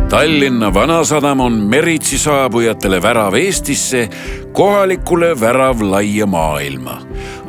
Tallinna Vanasadam on meritsi saabujatele värav Eestisse, kohalikule värav laia maailma.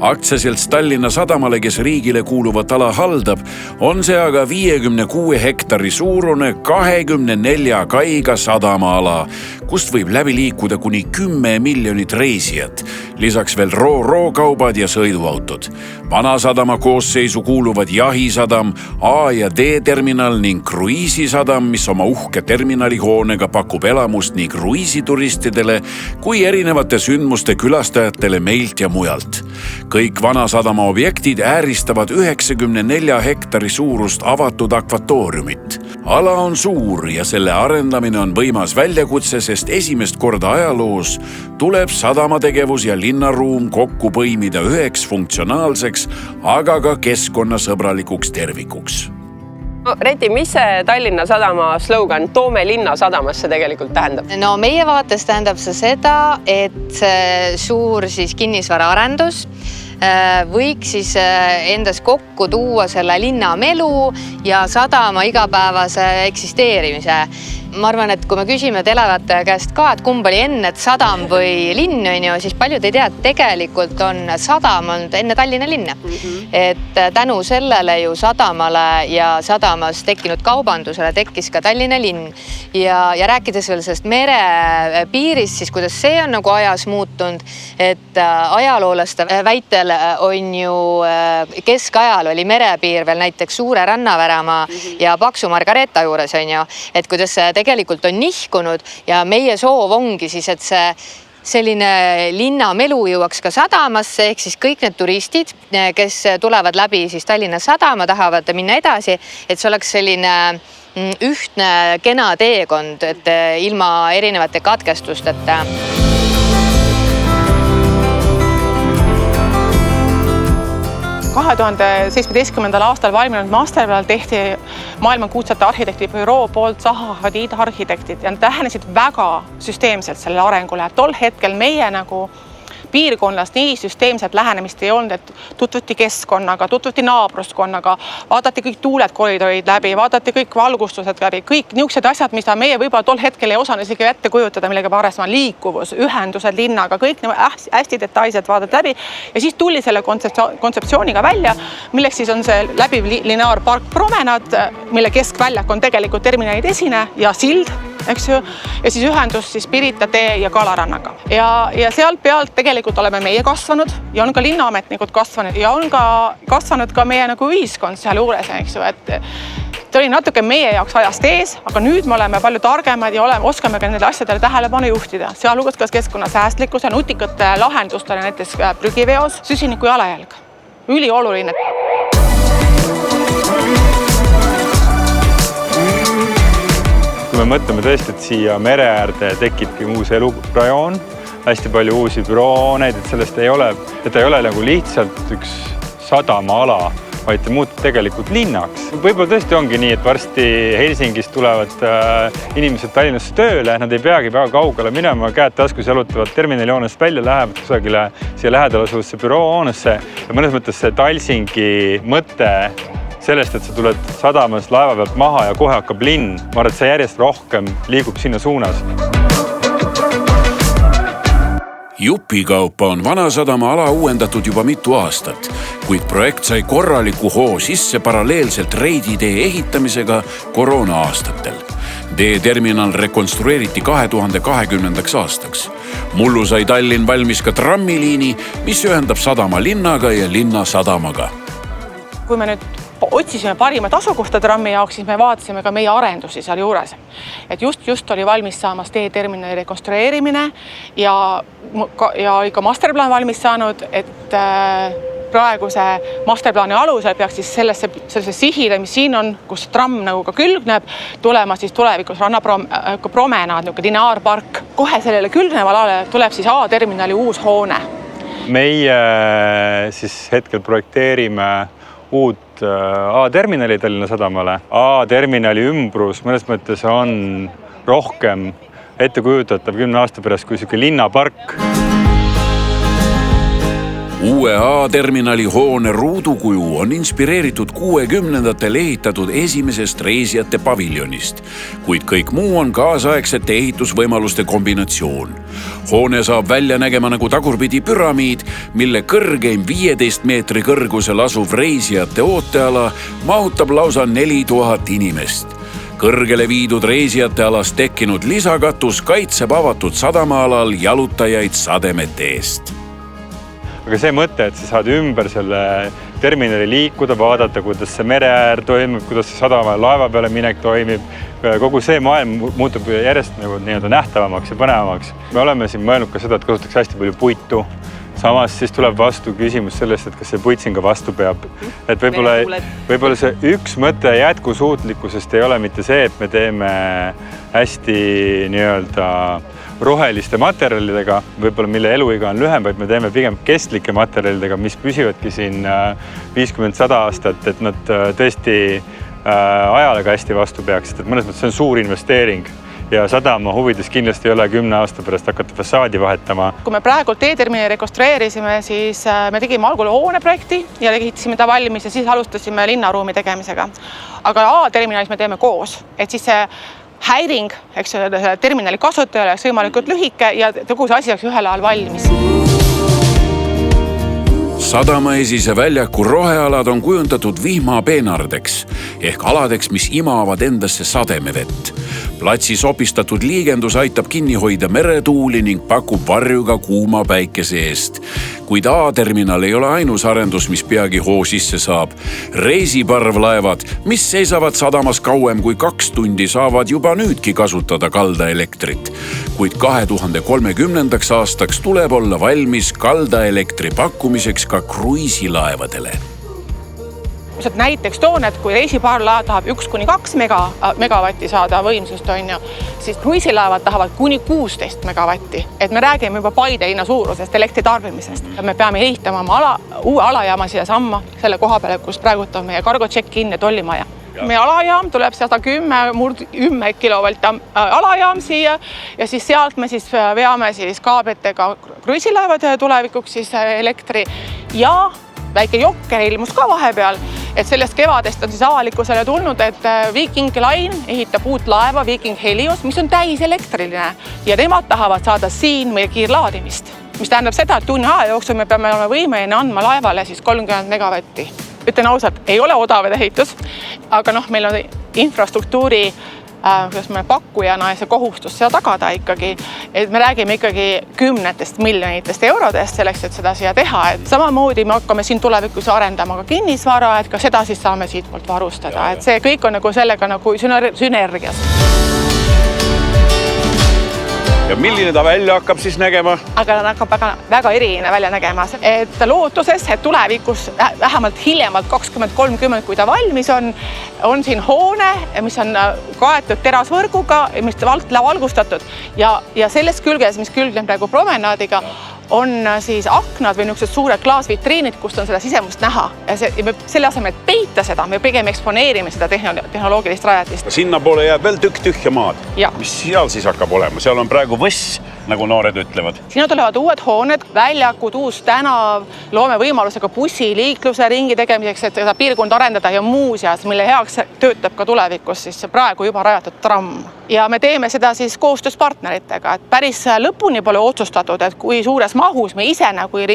Aktsiaselts Tallinna Sadamale, kes riigile kuuluvat ala haldab, on see aga 56 hektari suurune 24 kaiga sadamaala, kust võib läbi liikuda kuni 10 miljonit reisijat, lisaks veel roorookaubad ja sõiduautod. Vanasadama koosseisu kuuluvad jahisadam, A- ja D-terminal ning kruiisisadam, mis oma uhke terminalihoonega pakub elamust nii kruiisituristidele kui erinevate sündmuste külastajatele meilt ja mujalt. Kõik Vanasadama objektid ääristavad 94 hektari suurust avatud akvatooriumit. Ala on suur ja selle arendamine on võimas väljakutse, sest esimest korda ajaloos tuleb sadamategevus ja linnaruum kokku põimida üheks funktsionaalseks, aga ka keskkonnasõbralikuks tervikuks. Reti, mis see Tallinna Sadama slogan "Toome linna sadamasse" tegelikult tähendab? No meie vaates tähendab see seda, et see suur kinnisvaraarendus võiks endas kokku tuua selle linna melu ja sadama igapäevase eksisteerimise. Ma arvan, et kui me küsime elevate käest ka, et kumb oli enne, et sadam või linn on ju, siis paljud ei tea, et tegelikult on sadam olnud enne Tallinna linna. Et tänu sellele ju sadamale ja sadamas tekkinud kaubandusele tekkis ka Tallinna linn. Ja rääkides veel sellest merepiirist, siis kuidas see on nagu ajas muutunud, et ajaloolaste väitel on ju keskajal oli merepiir veel näiteks Suure Rannavärama ja Paksu Margareeta juures on ju, et kuidas tegelikult on nihkunud ja meie soov ongi siis, et see selline linnamelu jõuaks ka sadamasse, ehk siis kõik need turistid, kes tulevad läbi siis Tallinna Sadama, tahavad minna edasi, et see oleks selline ühtne kena teekond, et ilma erinevate katkestusteta. 2017. aastal valminud masterplan tehti maailmakuulsate arhitektibüroo poolt Zaha Hadid arhitektid ja nad lähenesid väga süsteemselt sellele arengule. Tol hetkel meie nagu piirkonnas nii süsteemset lähenemist ei olnud, et tutvuti keskkonnaga, tutvuti naabruskonnaga, vaadati kõik tuuled koridorid läbi, vaadati kõik valgustused läbi, kõik niisugused asjad, mida meie võib-olla tol hetkel ei osanud isegi ette kujutada, millega arvestama liikuvus, ühendused linnaga, kõik hästi detailselt vaadati läbi ja siis tuli selle kontseptsiooniga välja, milleks siis on see läbiv lineaarpark promenad, mille keskväljak on tegelikult terminalid esine ja sild, eks ju, ja siis ühendus siis Pirita tee ja Kalarannaga. Ja sealt pealt tegelikult oleme meie kasvanud ja on ka linnaametnikud kasvanud ja on ka kasvanud ka meie nagu ühiskond seal juures, eks ju, et see oli natuke meie jaoks ajast ees, aga nüüd me oleme palju targemad ja oskame ka nendele asjadele tähelepanu juhtida, sealhulgas ka keskkonnasäästlikkuse, nutikate lahendustele, näiteks prügiveos, süsiniku jalajälg. Ülioluline. Me mõtleme tõesti, et siia mere äärde tekibki uus elurajoon, hästi palju uusi bürooneid, et sellest ei ole nagu lihtsalt üks sadamaala, vaid ta muutub tegelikult linnaks. Võib-olla tõesti ongi nii, et varsti Helsingist tulevad inimesed Tallinnasse tööle, nad ei peagi väga kaugele minema, käed taskus jalutavad terminalihoonest välja, lähevad kusagile siia lähedal asuvasse büroohoonesse ja mõnes mõttes see Talsingi mõte sellest, et sa tuled sadamas laeva pealt maha ja kohe hakkab linn. Ma arvan, et see järjest rohkem liigub sinna suunas. Jupikaupa on Vanasadama ala uuendatud juba mitu aastat, kuid projekt sai korraliku hoo sisse paralleelselt reiditee ehitamisega koroona-aastatel. D-terminal rekonstrueeriti 2020. aastaks. Mullu sai Tallinn valmis ka trammiliini, mis ühendab sadama linnaga ja linna sadamaga. Kui me nüüd otsisime parimat asukohta trammi jaoks, siis me vaatasime ka meie arendusi seal juures. Et just oli valmis saamas D-terminali rekonstrueerimine ja ka masterplan valmis saanud, et praeguse masterplaani alusel peaks siis sellesse sihile, mis siin on, kus tramm nagu ka külgneb, tulema siis tulevikus rannapromenaad, lineaarpark. Kohe sellele külgneval alale tuleb siis A-terminali uus hoone. Meie siis hetkel projekteerime uut A-terminali Tallinna Sadamale. A-terminali ümbrus mõnes mõttes on rohkem ettekujutatav 10 aasta pärast kui selline linnapark. Uue A-terminali hoone ruudukuju on inspireeritud 60-ndatel ehitatud esimesest reisijate paviljonist, kuid kõik muu on kaasaegsete ehitusvõimaluste kombinatsioon. Hoone saab välja nägema nagu tagurpidi püramiid, mille kõrgeim 15 meetri kõrgusel asuv reisijate ooteala mahutab lausa 4000 inimest. Kõrgele viidud reisijate alast tekkinud lisakatus kaitseb avatud sadamaalal jalutajaid sademete eest. Aga see mõte, et sa saad ümber selle terminali liikuda, vaadata, kuidas see mere äär toimub, kuidas see sadama laeva peale minek toimib, kogu see maailm muutub järjest nähtavamaks ja põnevamaks. Me oleme siin mõelnud ka seda, et kasutaks hästi palju puitu. Samas siis tuleb vastu küsimus sellest, et kas see puit siin ka vastu peab. Et võib-olla see üks mõte jätkusuutlikkusest ei ole mitte see, et me teeme hästi roheliste materjalidega, võib-olla mille eluiga on lühem, vaid me teeme pigem kestlike materjalidega, mis püsivadki siin 50-100 aastat, et nad tõesti ajale ka hästi vastu peaksid. Et mõnes mõttes see on suur investeering ja sadama huvides kindlasti ei ole 10 aasta pärast hakata fassaadi vahetama. Kui me praegu E-terminali rekonstrueerisime, siis me tegime algul hooneprojekti ja ehitasime ta valmis ja siis alustasime linnaruumi tegemisega. Aga A-terminalis me teeme koos, et siis see häiring, eks terminali kasutajale oleks võimalikult lühike ja kogu see asi oleks ühel ajal valmis. Sadamaesise väljaku rohealad on kujundatud vihmapeenardeks ehk aladeks, mis imavad endasse sademevett. Platsi sopistatud liigendus aitab kinni hoida meretuuli ning pakub varjuga kuuma päikese eest. Kuid A-terminal ei ole ainus arendus, mis peagi hoo sisse saab. Reisiparvlaevad, mis seisavad sadamas kauem kui 2 tundi, saavad juba nüüdki kasutada kaldaelektrit. Kuid 2030. aastaks tuleb olla valmis kaldaelektri pakkumiseks ka kruiisilaevadele. Näiteks toon, et kui reisiparvlaev tahab 1-2 megavatti saada võimsust, siis kruiisilaevad tahavad kuni 16 megavatti. Et me räägime juba Paide linna suurusest elektri tarbimisest. Me peame ehitama oma uue alajaama siia samma selle koha peale, kus praegu on meie cargo check-in ja tollimaja. Meie alajaam tuleb 110 kilovolt alajaam siia ja siis sealt me siis veame kaablitega kruiisilaevade tulevikuks siis elektri ja väike jokker ilmus ka vahepeal, et sellest kevadest on siis avalikkusele tulnud, et Viking Line ehitab uut laeva Viking Helios, mis on täis elektriline ja nemad tahavad saada siin meie kiirlaadimist, mis tähendab seda, et tunni aja jooksul me peame olema võimeline andma laevale siis 30 megavatti. Ütlen ausalt, ei ole odav ehitus, aga meil on infrastruktuuri pakkujana ja see kohustus seda tagada ikkagi, et me räägime ikkagi 10 miljonitest eurodest selleks, et seda siia teha. Et samamoodi me hakkame siin tulevikus arendama ka kinnisvara, et ka seda siis saame siit poolt varustada. Et see kõik on sellega sünergias. Ja milline ta välja hakkab siis nägema? Aga ta hakkab väga eriline välja nägema. Et lootuses, et tulevikus vähemalt hiljemalt 2030, kui ta valmis on siin hoone, mis on kaetud terasvõrguga, mis valgustatud ja selles külges, mis külgneb praegu promenaadiga, on siis aknad või niisugused suured klaasvitriinid, kust on seda sisemust näha. Ja selle asemel, et peita seda, me pigem eksponeerime seda tehnoloogilist rajatist. Sinna poole jääb veel tühja maad. Mis seal siis hakkab olema? Seal on praegu võss, nagu noored ütlevad. Sinna tulevad uued hooned, väljakud, uus tänav, loome võimalusega bussiliikluse ringi tegemiseks, et seda piirkonda arendada ja muuseas, mille heaks töötab ka tulevikus siis praegu juba rajatud tramm. Ja me teeme seda siis koostöös partneritega, et päris lõpuni pole otsustatud, et kui suures mahus me ise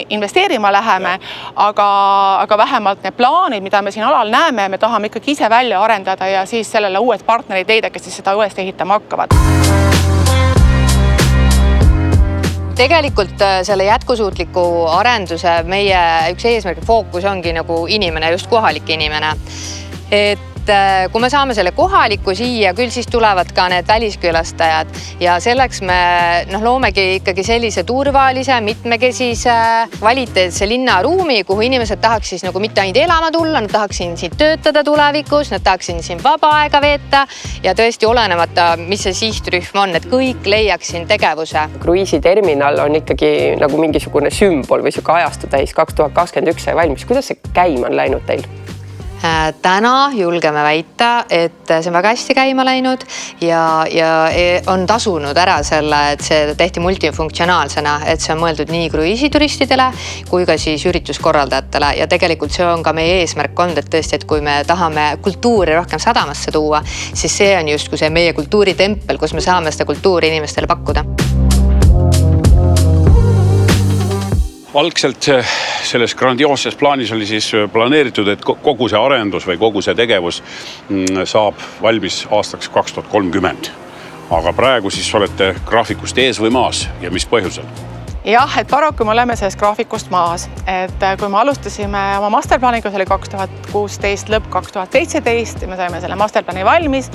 investeerima läheme, aga vähemalt need plaanid, mida me siin alal näeme, me tahame ikkagi ise välja arendada ja siis sellele uued partnerid leida, kes siis seda uuesti ehitama hakkavad. Tegelikult selle jätkusuutliku arenduse meie üks eesmärk fookus ongi nagu inimene, just kohalik inimene. Et kui me saame selle kohaliku siia, küll siis tulevad ka need väliskülastajad ja selleks me loomegi ikkagi sellise turvalise, mitmekesise, kvaliteetse linnaruumi, kuhu inimesed tahaks siis nagu mitte ainult elama tulla, nad tahaksin siin töötada tulevikus, nad tahaksin siin vaba aega veeta ja tõesti olenemata, mis see sihtrühm on, et kõik leiaks siin tegevuse. Kruiisiterminal on ikkagi nagu mingisugune sümbol või siuke ajastu täis 2021 valmis. Kuidas see käima on läinud teil? Täna julgeme väita, et see on väga hästi käima läinud ja on tasunud ära selle, et see tehti multifunktsionaalsena, et see on mõeldud nii kruiisituristidele kui ka siis ürituskorraldajatele ja tegelikult see on ka meie eesmärk olnud, et tõesti, et kui me tahame kultuuri rohkem sadamasse tuua, siis see on justkui see meie kultuuritempel, kus me saame seda kultuuri inimestele pakkuda. Algselt selles grandioosses plaanis oli siis planeeritud, et kogu see arendus või kogu see tegevus saab valmis aastaks 2030. Aga praegu siis olete graafikust ees või maas ja mis põhjusel? Jah, et paraku me oleme sellest graafikust maas. Et kui me alustasime oma masterplaaniga, see oli 2016, lõpp 2017, me saime selle masterplaani valmis,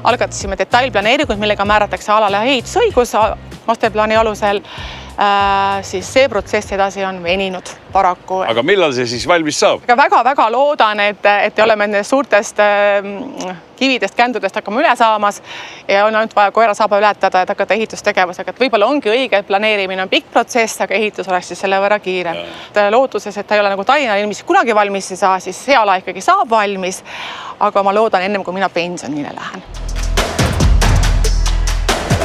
algatasime detailplaneeringuid, millega määratakse alale ehitusõigus masterplaani alusel, siis see protsess edasi on veninud paraku. Aga millal see siis valmis saab? Väga-väga loodan, et oleme suurtest kividest, kändudest hakkame üle saamas ja on ainult vaja koerasaaba ületada, et hakata ehitustegevusega. Et võib-olla ongi õige, et planeerimine on pikk protsess, aga ehitus oleks siis selle võrra kiirem. Lootuses, et ta ei ole nagu Tallinna ilmselt kunagi valmis ei saa, siis see ala ikkagi saab valmis. Aga ma loodan ennem, kui mina pensionile lähen.